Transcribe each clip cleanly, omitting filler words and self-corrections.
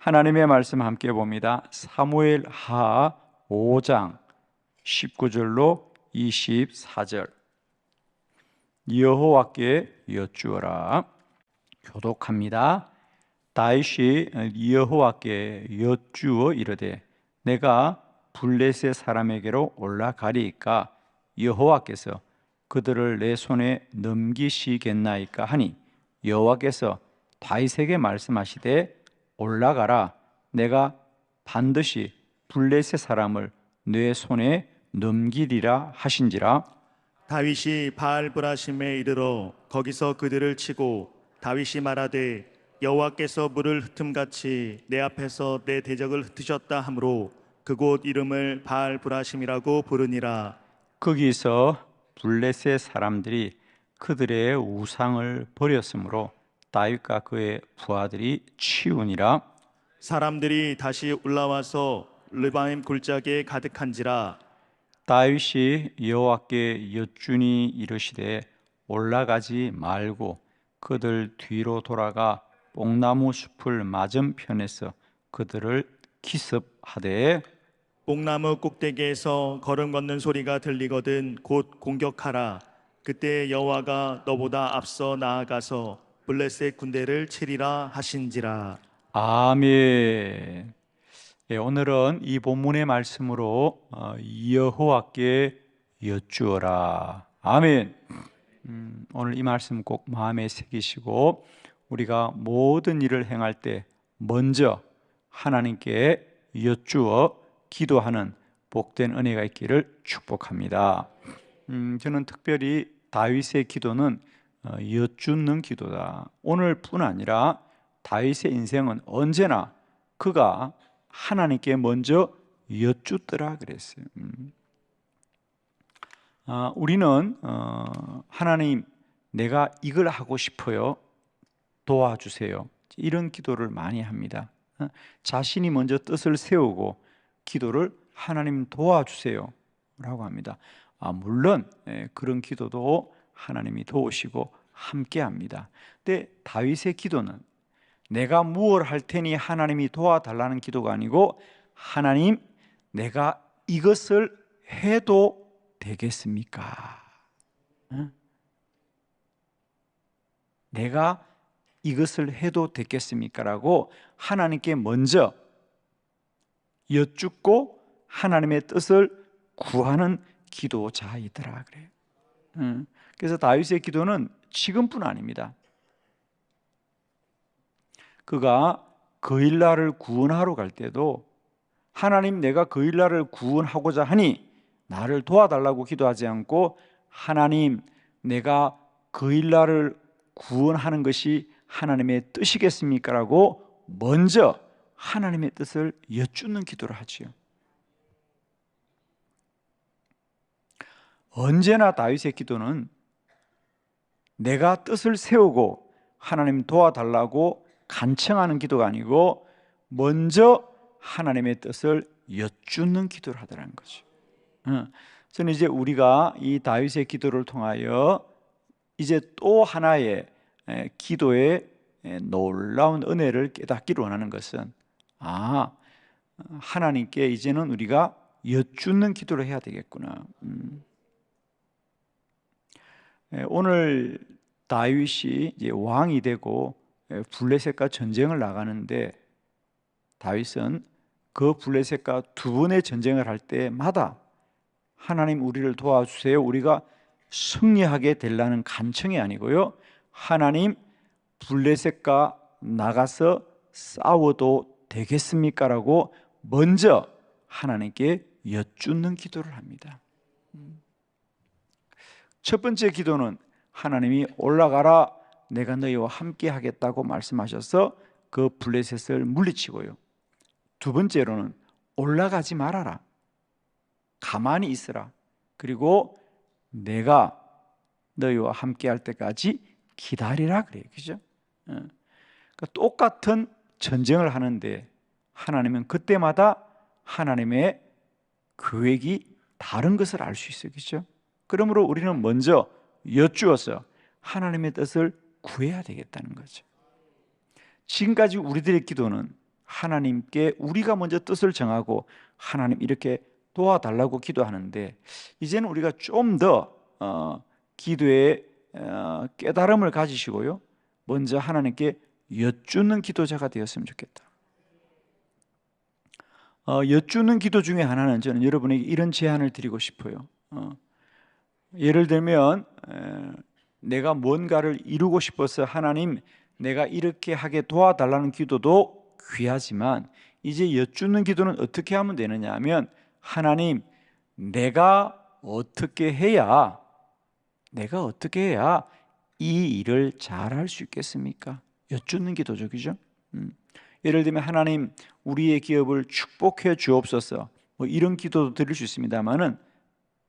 하나님의 말씀 함께 봅니다. 사무엘 하 5장 19절로 24절. 여호와께 여쭈어라. 교독합니다. 다윗이 여호와께 여쭈어 이르되 내가 블레셋 사람에게로 올라가리이까 여호와께서 그들을 내 손에 넘기시겠나이까 하니 여호와께서 다윗에게 말씀하시되 올라가라. 내가 반드시 블레셋 사람을 내 손에 넘기리라 하신지라. 다윗이 바알브라심에 이르러 거기서 그들을 치고 다윗이 말하되 여호와께서 물을 흩음같이 내 앞에서 내 대적을 흩으셨다 하므로 그곳 이름을 바알브라심이라고 부르니라. 거기서 블레셋 사람들이 그들의 우상을 버렸으므로 다윗과 그의 부하들이 치우니라. 사람들이 다시 올라와서 르바임 골짜기에 가득한지라. 다윗이 여호와께 여쭈니 이르시되 올라가지 말고 그들 뒤로 돌아가 뽕나무 숲을 맞은편에서 그들을 기습하되 뽕나무 꼭대기에서 걸음 걷는 소리가 들리거든 곧 공격하라. 그때 여호와가 너보다 앞서 나아가서 블레셋 군대를 치리라 하신지라. 아멘. 오늘은 이 본문의 말씀으로 여호와께 여쭈어라. 아멘. 오늘 이 말씀 꼭 마음에 새기시고 우리가 모든 일을 행할 때 먼저 하나님께 여쭈어 기도하는 복된 은혜가 있기를 축복합니다. 저는 특별히 다윗의 기도는 여쭈는 기도다. 오늘뿐 아니라 다윗의 인생은 언제나 그가 하나님께 먼저 여쭈더라 그랬어요. 우리는 하나님 내가 이걸 하고 싶어요. 도와주세요. 이런 기도를 많이 합니다. 자신이 먼저 뜻을 세우고 기도를 하나님 도와주세요 라고 합니다. 물론 그런 기도도 하나님이 도우시고 함께 합니다. 근데 다윗의 기도는 내가 무엇을 할 테니 하나님이 도와달라는 기도가 아니고 하나님 내가 이것을 해도 되겠습니까? 내가 이것을 해도 되겠습니까? 라고 하나님께 먼저 여쭙고 하나님의 뜻을 구하는 기도자이더라 그래요. 그래서 다윗의 기도는 지금뿐 아닙니다. 그가 그일라를 구원하러 갈 때도 하나님 내가 그일라를 구원하고자 하니 나를 도와달라고 기도하지 않고 하나님 내가 그일라를 구원하는 것이 하나님의 뜻이겠습니까? 라고 먼저 하나님의 뜻을 여쭙는 기도를 하지요. 언제나 다윗의 기도는 내가 뜻을 세우고 하나님 도와달라고 간청하는 기도가 아니고 먼저 하나님의 뜻을 여쭙는 기도를 하더라는 거죠. 저는 이제 우리가 이 다윗의 기도를 통하여 이제 또 하나의 기도의 놀라운 은혜를 깨닫기를 원하는 것은 하나님께 이제는 우리가 여쭙는 기도를 해야 되겠구나. 오늘 다윗이 이제 왕이 되고 블레셋과 전쟁을 나가는데 다윗은 그 블레셋과 두 번의 전쟁을 할 때마다 하나님 우리를 도와주세요. 우리가 승리하게 되려는 간청이 아니고요. 하나님 블레셋과 나가서 싸워도 되겠습니까? 라고 먼저 하나님께 여쭙는 기도를 합니다. 첫 번째 기도는 하나님이 올라가라 내가 너희와 함께 하겠다고 말씀하셔서 그 블레셋을 물리치고요. 두 번째로는 올라가지 말아라. 가만히 있으라. 그리고 내가 너희와 함께 할 때까지 기다리라 그래요. 그죠? 그러니까 똑같은 전쟁을 하는데 하나님은 그때마다 하나님의 계획이 다른 것을 알 수 있어요. 그죠? 그러므로 우리는 먼저 여쭈어서 하나님의 뜻을 구해야 되겠다는 거죠. 지금까지 우리들의 기도는 하나님께 우리가 먼저 뜻을 정하고 하나님 이렇게 도와달라고 기도하는데, 이제는 우리가 좀 더 기도에 깨달음을 가지시고요, 먼저 하나님께 여쭈는 기도자가 되었으면 좋겠다. 여쭈는 기도 중에 하나는 저는 여러분에게 이런 제안을 드리고 싶어요. 예를 들면 내가 뭔가를 이루고 싶어서 하나님 내가 이렇게 하게 도와달라는 기도도 귀하지만, 이제 여쭈는 기도는 어떻게 하면 되느냐 하면, 하나님 내가 어떻게 해야 이 일을 잘할 수 있겠습니까? 여쭈는 기도죠, 그죠? 예를 들면 하나님 우리의 기업을 축복해 주옵소서, 뭐 이런 기도도 드릴 수 있습니다만은,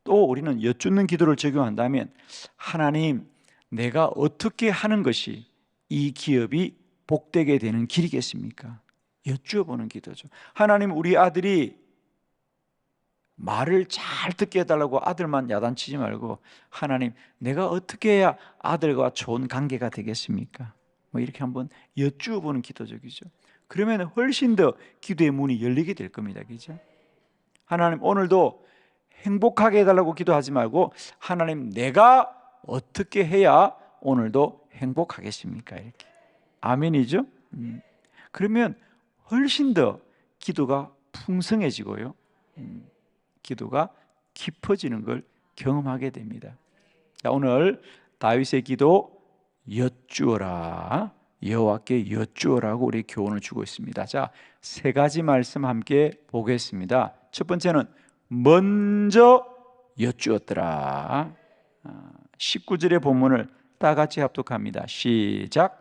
또 우리는 여쭈는 기도를 적용한다면, 하나님 내가 어떻게 하는 것이 이 기업이 복되게 되는 길이겠습니까? 여쭈어 보는 기도죠. 하나님 우리 아들이 말을 잘 듣게 해달라고 아들만 야단치지 말고, 하나님 내가 어떻게 해야 아들과 좋은 관계가 되겠습니까? 뭐 이렇게 한번 여쭈어 보는 기도적이죠. 그러면 훨씬 더 기도의 문이 열리게 될 겁니다, 그죠? 하나님 오늘도 행복하게 해달라고 기도하지 말고, 하나님 내가 어떻게 해야 오늘도 행복하겠습니까? 이렇게. 아멘이죠? 그러면 훨씬 더 기도가 풍성해지고요, 기도가 깊어지는 걸 경험하게 됩니다. 자, 오늘 다윗의 기도 여쭈어라, 여호와께 여쭈어라고 우리 교훈을 주고 있습니다. 자, 세 가지 말씀 함께 보겠습니다. 첫 번째는 먼저 여쭈었더라. 19절의 본문을 다 같이 합독합니다. 시작.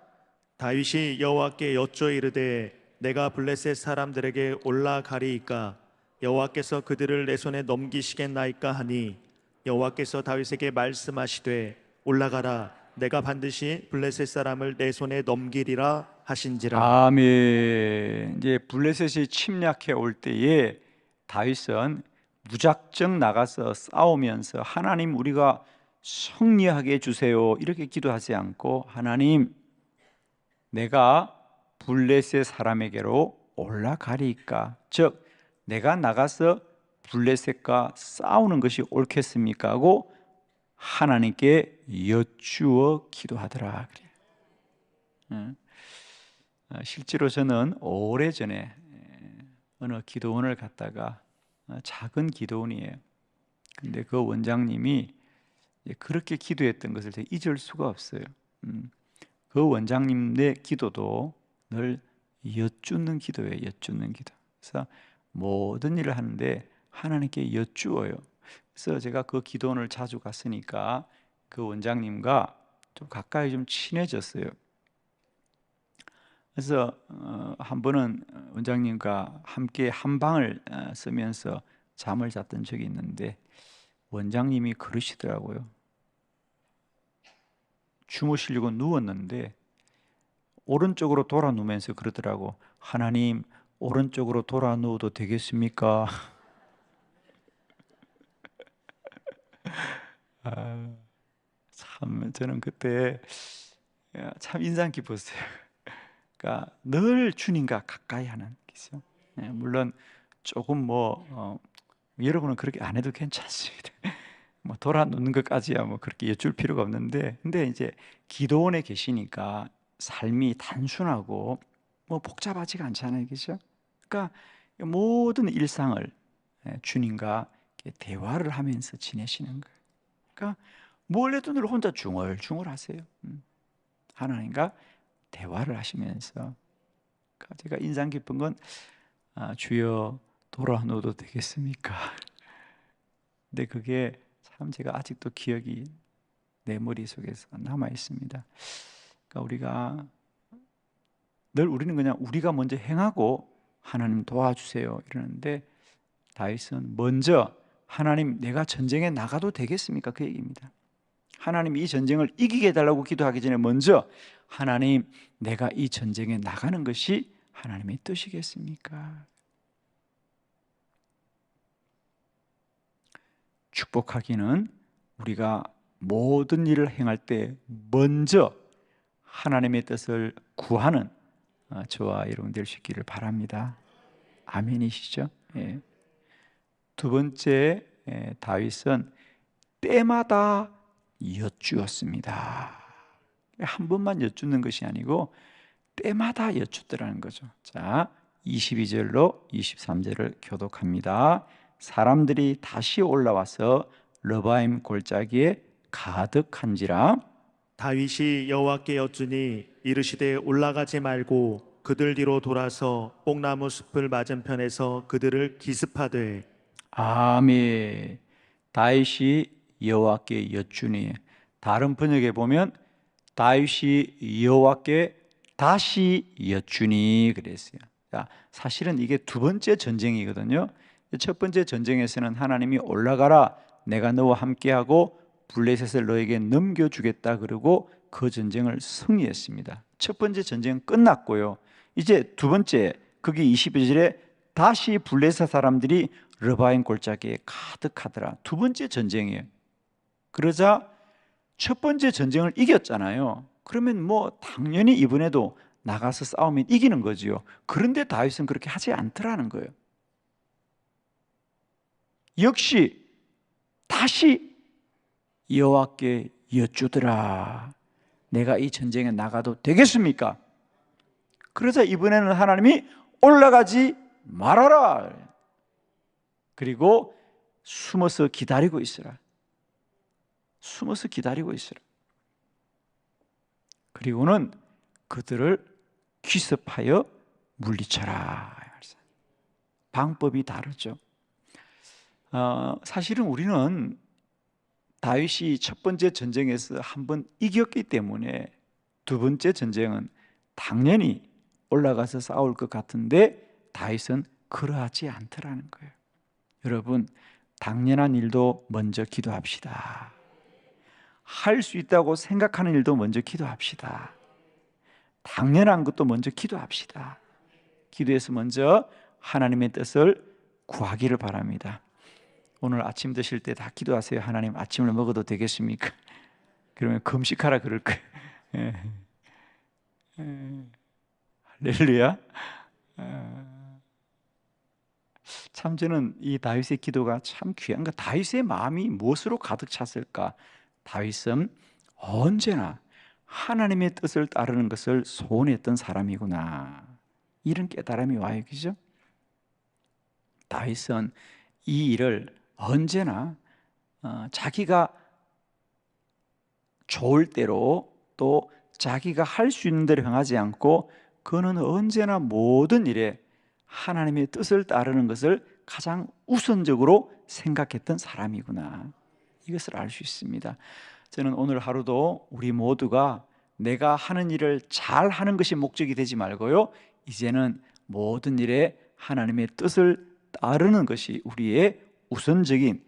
다윗이 여호와께 여쭈어 이르되 내가 블레셋 사람들에게 올라가리이까 여호와께서 그들을 내 손에 넘기시겠나이까 하니, 여호와께서 다윗에게 말씀하시되 올라가라, 내가 반드시 블레셋 사람을 내 손에 넘기리라 하신지라. 아멘. 이제 블레셋이 침략해 올 때에 다윗은 무작정 나가서 싸우면서 하나님 우리가 승리하게 해주세요 이렇게 기도하지 않고, 하나님 내가 블레셋 사람에게로 올라가리이까, 즉 내가 나가서 블레셋과 싸우는 것이 옳겠습니까 하고 하나님께 여쭈어 기도하더라. 실제로 저는 오래전에 어느 기도원을 갔다가, 작은 기도원이에요. 근데 그 원장님이 그렇게 기도했던 것을 제가 잊을 수가 없어요. 그 원장님의 기도도 늘 여쭈는 기도예요. 여쭈는 기도. 그래서 모든 일을 하는데 하나님께 여쭈어요. 그래서 제가 그 기도원을 자주 갔으니까 그 원장님과 좀 가까이 좀 친해졌어요. 그래서 한 번은 원장님과 함께 한 방을 쓰면서 잠을 잤던 적이 있는데, 원장님이 그러시더라고요. 주무시려고 누웠는데 오른쪽으로 돌아 누우면서 그러더라고. 하나님 오른쪽으로 돌아 누워도 되겠습니까? 참 저는 그때 참 인상 깊었어요. 그러니까 늘 주님과 가까이 하는 거죠. 물론 조금 여러분은 그렇게 안 해도 괜찮습니다. 뭐 돌아 눕는 것까지야 뭐 그렇게 여쭐 필요가 없는데, 근데 이제 기도원에 계시니까 삶이 단순하고 뭐 복잡하지가 않잖아요, 그죠? 그러니까 모든 일상을 주님과 대화를 하면서 지내시는 거예요. 그러니까 뭘 해도 늘 혼자 중얼중얼 하세요. 하나님과 대화를 하시면서. 그러니까 제가 인상 깊은 건 주여 돌아 누워도 되겠습니까? 근데 그게 참 제가 아직도 기억이 내 머릿속에서 남아 있습니다. 그러니까 우리는 그냥 우리가 먼저 행하고 하나님 도와주세요 이러는데, 다윗은 먼저 하나님 내가 전쟁에 나가도 되겠습니까? 그 얘기입니다. 하나님 이 전쟁을 이기게 해달라고 기도하기 전에 먼저 하나님 내가 이 전쟁에 나가는 것이 하나님의 뜻이겠습니까? 축복하기는 우리가 모든 일을 행할 때 먼저 하나님의 뜻을 구하는 저와 여러분 될 수 있기를 바랍니다. 아멘이시죠? 예. 두 번째, 다윗은 때마다 여쭈었습니다. 한 번만 여쭈는 것이 아니고 때마다 여쭈더라는 거죠. 자, 22절로 23절을 교독합니다. 사람들이 다시 올라와서 러바임 골짜기에 가득한지라. 다윗이 여호와께 여쭈니 이르시되 올라가지 말고 그들 뒤로 돌아서 뽕나무 숲을 맞은편에서 그들을 기습하되. 아멘. 다윗이 여호와께 여쭈니, 다른 번역에 보면 다윗이 여호와께 다시 여쭈니 그랬어요. 자, 사실은 이게 두 번째 전쟁이거든요. 첫 번째 전쟁에서는 하나님이 올라가라, 내가 너와 함께하고 블레셋을 너에게 넘겨주겠다 그러고 그 전쟁을 승리했습니다. 첫 번째 전쟁은 끝났고요. 이제 두 번째, 거기 22절에 다시 블레셋 사람들이 르바임 골짜기에 가득하더라. 두 번째 전쟁이에요. 그러자 첫 번째 전쟁을 이겼잖아요. 그러면 뭐 당연히 이번에도 나가서 싸우면 이기는 거지요. 그런데 다윗은 그렇게 하지 않더라는 거예요. 역시 다시 여호와께 여쭈더라. 내가 이 전쟁에 나가도 되겠습니까? 그러자 이번에는 하나님이 올라가지 말아라. 그리고 숨어서 기다리고 있으라. 숨어서 기다리고 있으라. 그리고는 그들을 기습하여 물리쳐라. 방법이 다르죠. 사실은 우리는 다윗이 첫 번째 전쟁에서 한번 이겼기 때문에 두 번째 전쟁은 당연히 올라가서 싸울 것 같은데 다윗은 그러하지 않더라는 거예요. 여러분, 당연한 일도 먼저 기도합시다. 할 수 있다고 생각하는 일도 먼저 기도합시다. 당연한 것도 먼저 기도합시다. 기도해서 먼저 하나님의 뜻을 구하기를 바랍니다. 오늘 아침 드실 때 다 기도하세요. 하나님, 아침을 먹어도 되겠습니까? 그러면 금식하라 그럴 거예요. 할렐루야. 참 저는 이 다윗의 기도가 참 귀한 거. 다윗의 마음이 무엇으로 가득 찼을까? 다윗은 언제나 하나님의 뜻을 따르는 것을 소원했던 사람이구나, 이런 깨달음이 와요. 그죠? 다윗은 이 일을 언제나 자기가 좋을 대로, 또 자기가 할 수 있는 대로 행하지 않고 그는 언제나 모든 일에 하나님의 뜻을 따르는 것을 가장 우선적으로 생각했던 사람이구나, 이것을 알 수 있습니다. 저는 오늘 하루도 우리 모두가 내가 하는 일을 잘 하는 것이 목적이 되지 말고요, 이제는 모든 일에 하나님의 뜻을 따르는 것이 우리의 우선적인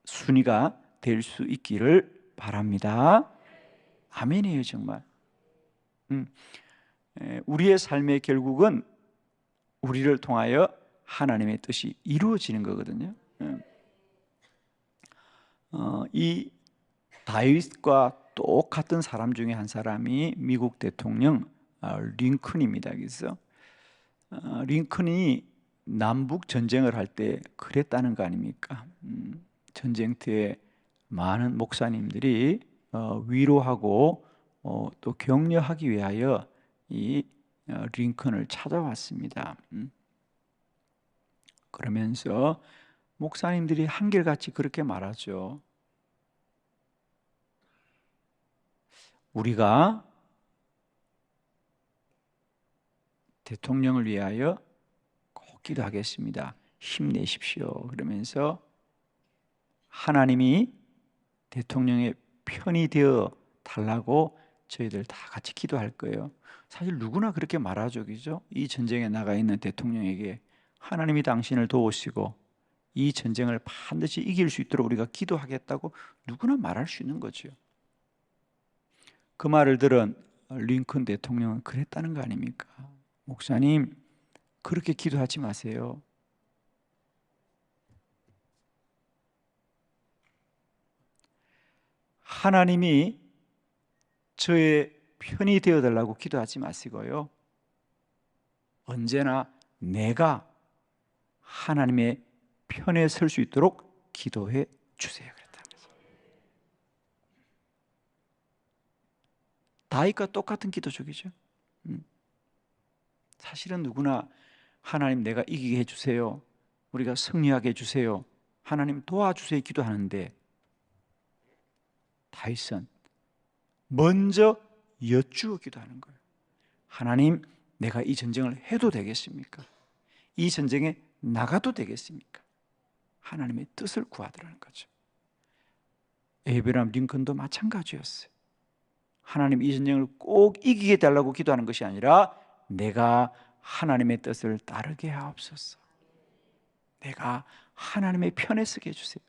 순위가 될 수 있기를 바랍니다. 아멘이에요, 정말. 우리의 삶의 결국은 우리를 통하여 하나님의 뜻이 이루어지는 거거든요. 이 다윗과 똑같은 사람 중에 한 사람이 미국 대통령 링컨입니다. 그래서 링컨이 남북 전쟁을 할 때 그랬다는 거 아닙니까? 전쟁터에 많은 목사님들이 위로하고 또 격려하기 위하여 이 링컨을 찾아왔습니다. 그러면서 목사님들이 한결같이 그렇게 말하죠. 우리가 대통령을 위하여 꼭 기도하겠습니다. 힘내십시오. 그러면서 하나님이 대통령의 편이 되어 달라고 저희들 다 같이 기도할 거예요. 사실 누구나 그렇게 말하죠, 그죠? 이 전쟁에 나가 있는 대통령에게 하나님이 당신을 도우시고 이 전쟁을 반드시 이길 수 있도록 우리가 기도하겠다고 누구나 말할 수 있는 거죠. 그 말을 들은 링컨 대통령은 그랬다는 거 아닙니까? 목사님, 그렇게 기도하지 마세요. 하나님이 저의 편이 되어달라고 기도하지 마시고요, 언제나 내가 하나님의 편에 설 수 있도록 기도해 주세요. 그랬다면서. 다윗과 똑같은 기도적이죠. 사실은 누구나 하나님 내가 이기게 해주세요, 우리가 승리하게 해주세요, 하나님 도와주세요 기도하는데, 다윗은 먼저 여쭈어 기도하는 거예요. 하나님, 내가 이 전쟁을 해도 되겠습니까? 이 전쟁에 나가도 되겠습니까? 하나님의 뜻을 구하더라는 거죠. 에이브러함 링컨도 마찬가지였어요. 하나님, 이 전쟁을 꼭 이기게 달라고 기도하는 것이 아니라 내가 하나님의 뜻을 따르게 하옵소서, 내가 하나님의 편에 서게 해주세요.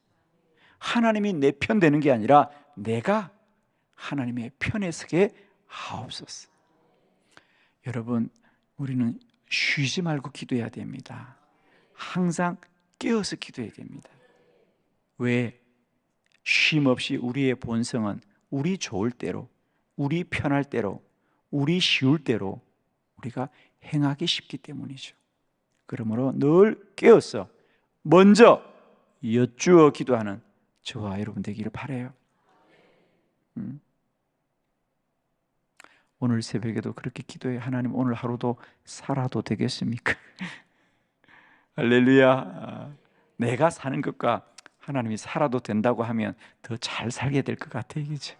하나님이 내 편 되는 게 아니라 내가 하나님의 편에 서게 하옵소서. 여러분, 우리는 쉬지 말고 기도해야 됩니다. 항상 깨어서 기도해야 됩니다. 왜? 쉼 없이 우리의 본성은 우리 좋을 대로, 우리 편할 대로, 우리 쉬울 대로 우리가 행하기 쉽기 때문이죠. 그러므로 늘 깨어서 먼저 여쭈어 기도하는 저와 여러분 되기를 바라요. 오늘 새벽에도 그렇게 기도해. 하나님, 오늘 하루도 살아도 되겠습니까? 할렐루야. 내가 사는 것과 하나님이 살아도 된다고 하면 더 잘 살게 될 것 같아요. 그죠?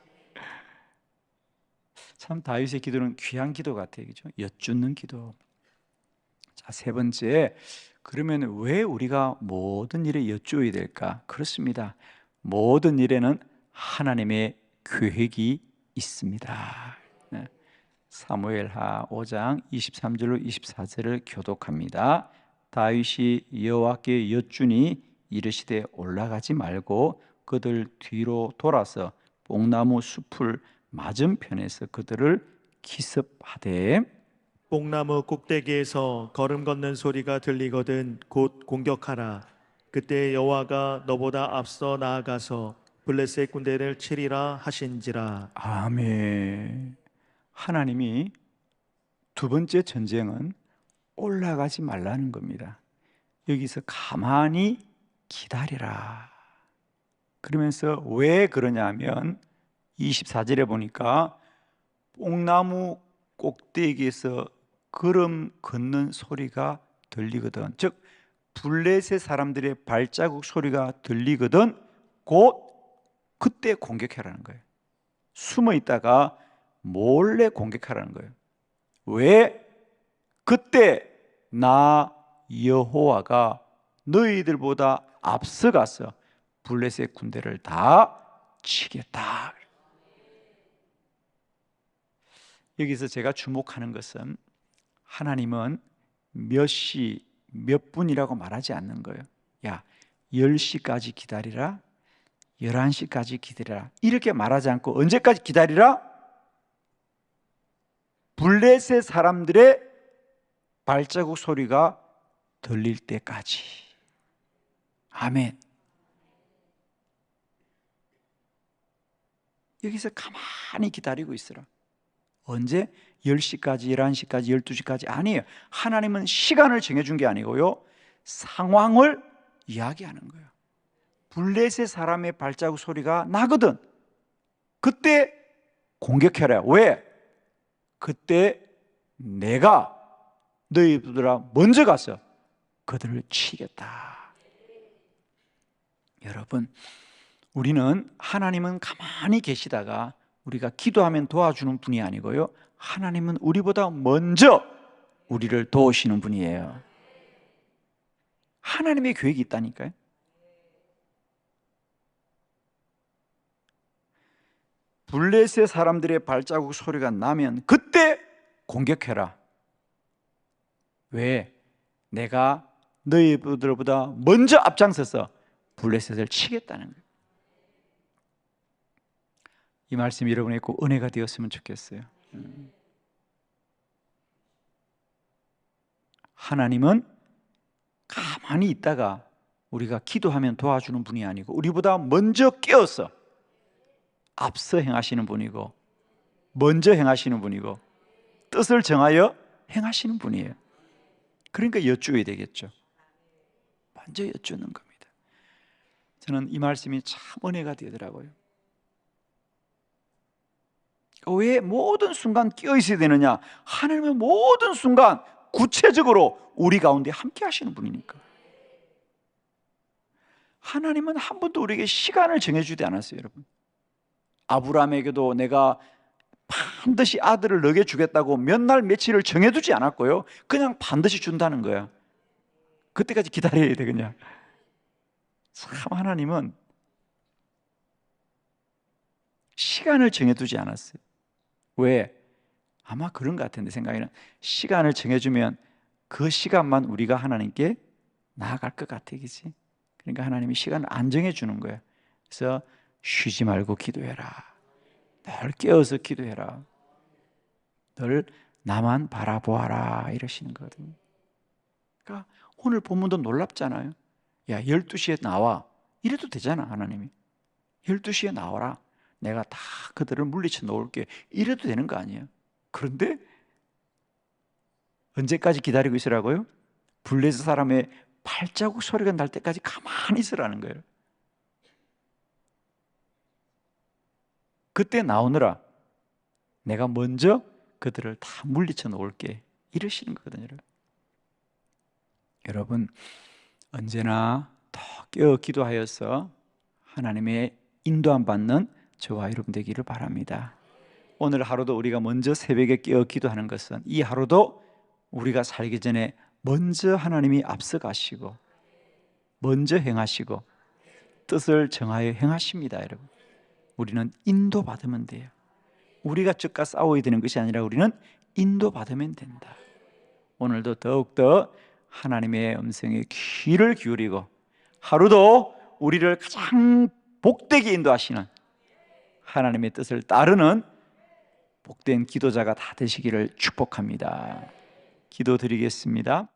참 다윗의 기도는 귀한 기도 같아요. 그죠? 여쭙는 기도. 자, 세 번째, 그러면 왜 우리가 모든 일에 여쭈어야 될까? 그렇습니다. 모든 일에는 하나님의 계획이 있습니다. 네. 사무엘하 5장 23절로 24절을 교독합니다. 다윗이 여호와께 여쭈니 이르시되 올라가지 말고 그들 뒤로 돌아서 뽕나무 숲을 맞은편에서 그들을 기습하되, 뽕나무 꼭대기에서 걸음 걷는 소리가 들리거든 곧 공격하라. 그때 여호와가 너보다 앞서 나아가서 블레셋 군대를 치리라 하신지라. 아멘. 하나님이 두 번째 전쟁은 올라가지 말라는 겁니다. 여기서 가만히 기다리라. 그러면서 왜 그러냐면 24절에 보니까 뽕나무 꼭대기에서 걸음 걷는 소리가 들리거든. 즉 블레셋 사람들의 발자국 소리가 들리거든 곧 그때 공격하라는 거예요. 숨어 있다가 몰래 공격하라는 거예요. 왜? 그때 나 여호와가 너희들보다 앞서가서 블레셋 군대를 다 치겠다. 여기서 제가 주목하는 것은 하나님은 몇 시, 몇 분이라고 말하지 않는 거예요. 야, 10시까지 기다리라, 11시까지 기다리라, 이렇게 말하지 않고 언제까지 기다리라? 블레셋 사람들의 발자국 소리가 들릴 때까지. 아멘. 여기서 가만히 기다리고 있으라. 언제? 10시까지, 11시까지, 12시까지 아니에요. 하나님은 시간을 정해준 게 아니고요, 상황을 이야기하는 거예요. 블레셋 사람의 발자국 소리가 나거든. 그때 공격해라. 왜? 그때 내가 너희들아 먼저 가서 그들을 치겠다. 여러분, 우리는 하나님은 가만히 계시다가 우리가 기도하면 도와주는 분이 아니고요, 하나님은 우리보다 먼저 우리를 도우시는 분이에요. 하나님의 계획이 있다니까요. 블레셋 사람들의 발자국 소리가 나면 그때 공격해라. 왜? 내가 너희들보다 먼저 앞장서서 블레셋을 치겠다는 거예요. 이 말씀이 여러분의 꼭 은혜가 되었으면 좋겠어요. 하나님은 가만히 있다가 우리가 기도하면 도와주는 분이 아니고 우리보다 먼저 깨어서 앞서 행하시는 분이고 먼저 행하시는 분이고 뜻을 정하여 행하시는 분이에요. 그러니까 여쭈어야 되겠죠. 먼저 여쭈는 겁니다. 저는 이 말씀이 참 은혜가 되더라고요. 왜 모든 순간 끼어 있어야 되느냐? 하나님은 모든 순간 구체적으로 우리 가운데 함께 하시는 분이니까. 하나님은 한 번도 우리에게 시간을 정해주지 않았어요, 여러분. 아브라함에게도 내가 반드시 아들을 너에게 주겠다고 몇 날 며칠을 정해두지 않았고요, 그냥 반드시 준다는 거야. 그때까지 기다려야 돼. 그냥 참 하나님은 시간을 정해두지 않았어요. 왜? 아마 그런 것 같은데, 생각에는 시간을 정해주면 그 시간만 우리가 하나님께 나아갈 것 같아, 그치? 그러니까 하나님이 시간을 안 정해주는 거예요. 그래서 쉬지 말고 기도해라, 늘 깨어서 기도해라, 늘 나만 바라보아라, 이러시는 거거든요. 그러니까 오늘 본문도 놀랍잖아요. 야, 12시에 나와, 이래도 되잖아. 하나님이 12시에 나와라, 내가 다 그들을 물리쳐 놓을게, 이래도 되는 거 아니에요? 그런데 언제까지 기다리고 있으라고요? 블레셋 사람의 발자국 소리가 날 때까지 가만히 있으라는 거예요. 그때 나오느라 내가 먼저 그들을 다 물리쳐 놓을게, 이러시는 거거든요. 여러분, 언제나 더 깨어 기도하여서 하나님의 인도함 받는 저와 여러분 되기를 바랍니다. 오늘 하루도 우리가 먼저 새벽에 깨어 기도하는 것은, 이 하루도 우리가 살기 전에 먼저 하나님이 앞서 가시고 먼저 행하시고 뜻을 정하여 행하십니다. 여러분, 우리는 인도받으면 돼요. 우리가 적과 싸워야 되는 것이 아니라 우리는 인도받으면 된다. 오늘도 더욱더 하나님의 음성에 귀를 기울이고 하루도 우리를 가장 복되게 인도하시는 하나님의 뜻을 따르는 복된 기도자가 다 되시기를 축복합니다. 기도드리겠습니다.